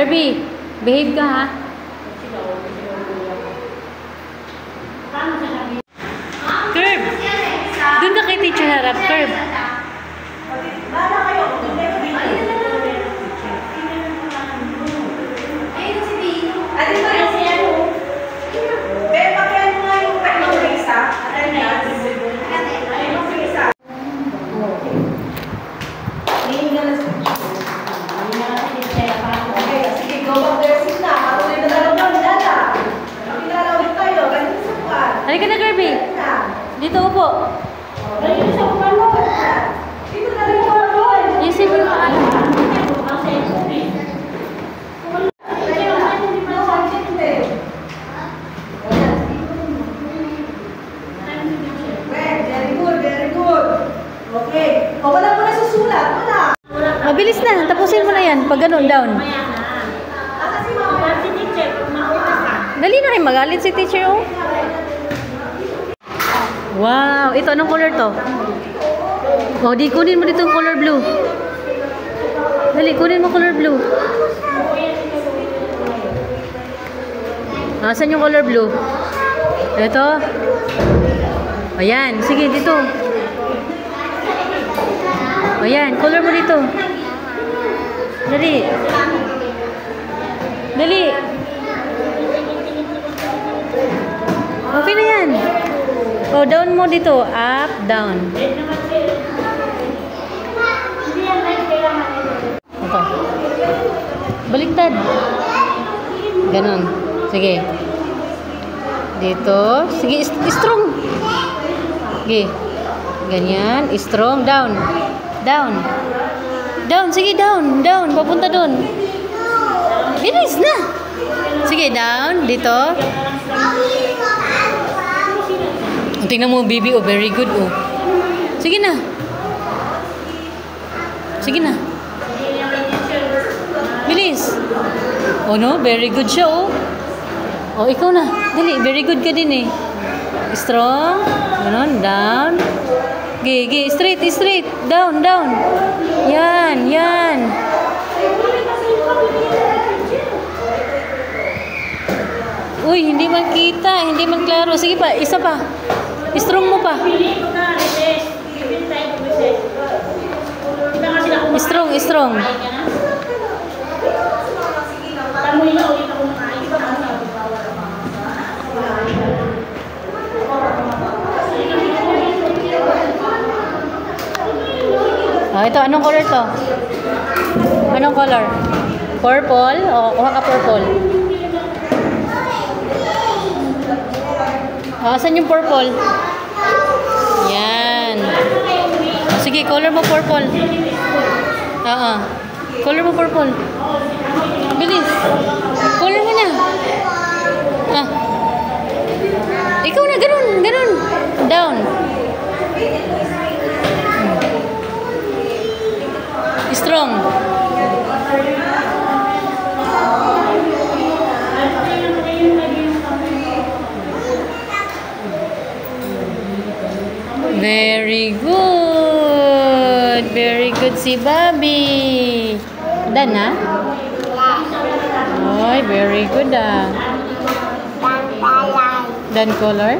Kirby, behave ka ha. Curb! Doon ka kay teacher harap, Curb. Halika na, Kirby. Dito upo. Isip mo yung ano. Very good. Okay. O, wala mo na susulat. Wala. Mabilis na. Tapusin mo na yan. Pag ganun, down. Dali na rin. Magalit si teacher, oh. Wow, ito anong color to? Oh, di kunin mo dito yung color blue. Dali, kunin mo color blue. Asan yung color blue? Ito. Ayan, sige dito. Ayan, color mo dito. Dali. Dali. Okay na yan. Oh, down mo dito. Up, down. Ito. Baliktad. Ganon. Sige. Dito. Sige, strong. Sige. Ganyan. Strong. Down. Down. Down. Sige, down. Down. Papunta doon. Bilis na. Sige, down. Dito. Tingnan mo, baby. Oh, very good. Oh. Sige na. Sige na. Bilis. Oh, no? Very good siya, oh. Oh, ikaw na. Dali. Very good ka din, eh. Strong. Ganon. Down. Gigi. Straight. Straight. Down. Down. Yan. Yan. Uy, hindi man kita. Hindi man klaro. Sige pa. Isa pa. Strong mo pa. Strong, strong. Oh, ito, anong color to? Anong color? Purple? O, kuha ka purple. Oh, saan yung purple? Yan. Sige, color mo purple. Oo. Color mo purple. Bilis. Color mo na. Ah. Ikaw na, ganun, ganun. Down. Strong. Very good. Very good si Bobby. Done na? Oy, very good ah. Done color?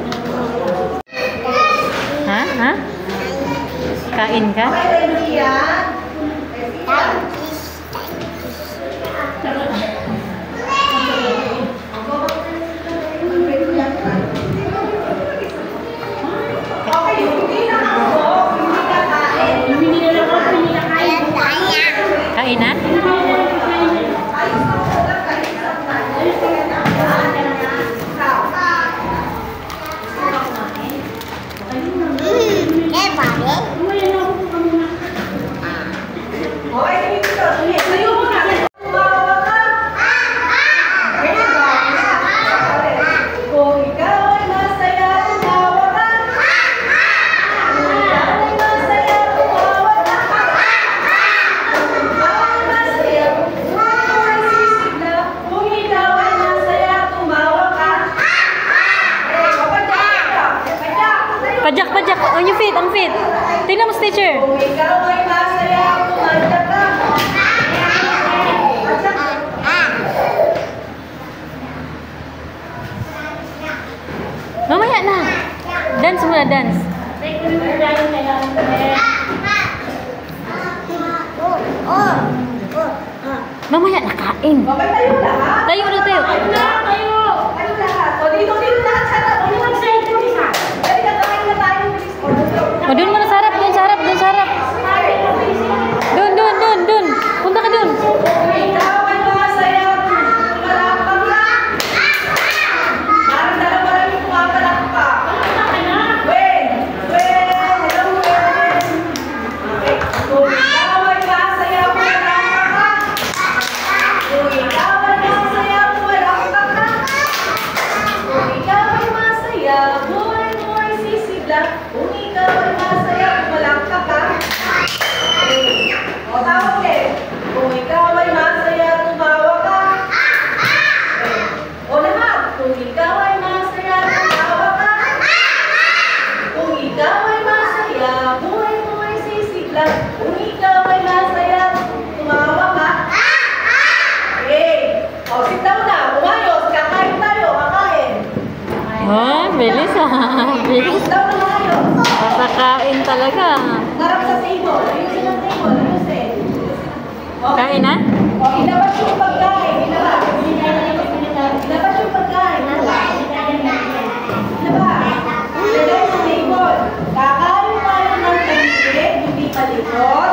Ha? Ha? Kain ka? Kain na? Pajak, on your feet, on feet. Tingnan mo, teacher. Kung ikaw ay masaya, kumanda ka. Mamaya na. Dance muna, dance. Mamaya na kain. Okay, tayo lahat. Tayo na tayo. Tayo lahat. O, dito lahat. Sarap. Dali ka, kain na tayo. O, doon mo na sa harap, doon sa harap, doon sa harap. Doon. Punta ka doon. Ikaw ay masaya. Malapang ka. Parang dalawa lang yung pumapalakpak. Wen. Hello, Wen. Okay. Kung ikaw ay masaya, malapang ka. Kung ikaw ay masaya, malapang ka. Kung ikaw ay masaya, buhay mo ay sisigla. Kung ikaw ay masaya, malapang ka. Okay. O, tawag eh. Kung ikaw ay masaya, tumawa ka. Okay. O, lahat. Kung ikaw ay masaya, tumawa ka. Kung ikaw ay masaya, buhay mo ay sisigla. Kung ikaw ay masaya, tumawa ka. Okay. O, sit down na. Umayos. Kakain tayo. Kakain. Oh, bilis bilis. Sit down na umayos. Pasakain talaga. Harap sa table. Ayusin ang table. Ayusin. Okay. Kain na? O, ilabas yung pagkain. Ilabas yung pagkain. Ilabas. Ilagay sa table. Kakain tayo ng tagilid, hindi palikot.